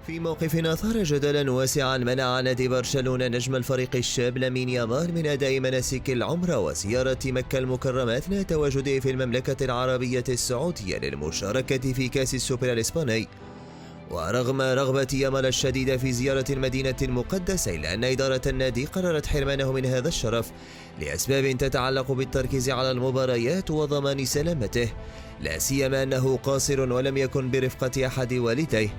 في موقف أثار جدلا واسعا منع نادي برشلونة نجم الفريق الشاب لامين يامال من أداء مناسك العمرة وزيارة مكة المكرمة أثناء تواجده في المملكة العربية السعودية للمشاركة في كأس السوبر الإسباني. ورغم رغبة يامال الشديدة في زيارة المدينة المقدسة، إلا أن إدارة النادي قررت حرمانه من هذا الشرف لأسباب تتعلق بالتركيز على المباريات وضمان سلامته، لا سيما أنه قاصر ولم يكن برفقة أحد والديه.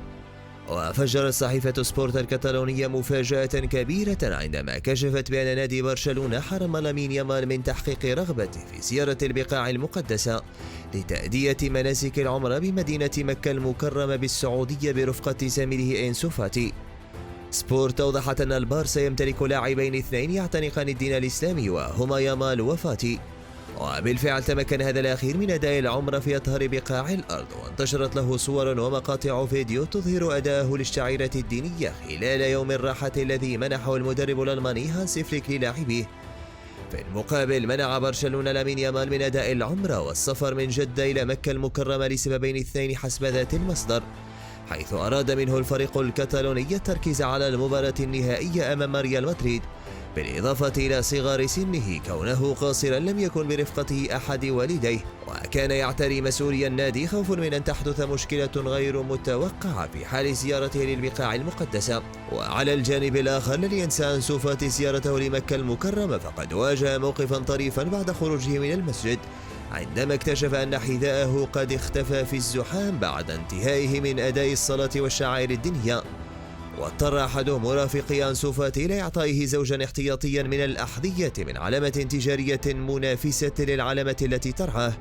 وفجرت صحيفة سبورت الكتالونية مفاجأة كبيرة عندما كشفت بأن نادي برشلونة حرم لامين يامال من تحقيق رغبته في زيارة البقاع المقدسة لتأدية مناسك العمرة بمدينة مكة المكرمة بالسعودية برفقة زميله إنسو فاتي. سبورت أوضحت أن البارسا يمتلك لاعبين اثنين يعتنقان الدين الإسلامي وهما يامال وفاتي، وبالفعل تمكن هذا الأخير من أداء العمرة في أطهر بقاع الأرض، وانتشرت له صور ومقاطع فيديو تظهر أداءه للشعيرة الدينية خلال يوم الراحة الذي منحه المدرب الألماني هانسي فليك للاعبيه. في المقابل منع برشلونة لامين يامال من أداء العمرة والسفر من جدة إلى مكة المكرمة لسببين اثنين حسب ذات المصدر، حيث أراد منه الفريق الكتالوني التركيز على المباراة النهائية أمام ريال مدريد، بالإضافة إلى صغار سنه كونه قاصرا لم يكن برفقته أحد والديه، وكان يعتري مسؤولي النادي خوف من أن تحدث مشكلة غير متوقعة في حال زيارته للبقاع المقدسة. وعلى الجانب الآخر لن ينسى أنسو فاتي زيارته لمكة المكرمة، فقد واجه موقفا طريفا بعد خروجه من المسجد عندما اكتشف أن حذاءه قد اختفى في الزحام بعد انتهائه من أداء الصلاة والشعائر الدينية، واضطر أحد مرافقي أنسو فاتي إلى إعطائه زوجا احتياطيا من الأحذية من علامة تجارية منافسة للعلامة التي ترعاه.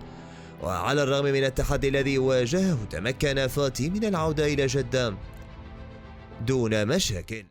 وعلى الرغم من التحدي الذي واجهه تمكن فاتي من العودة إلى جدة دون مشاكل.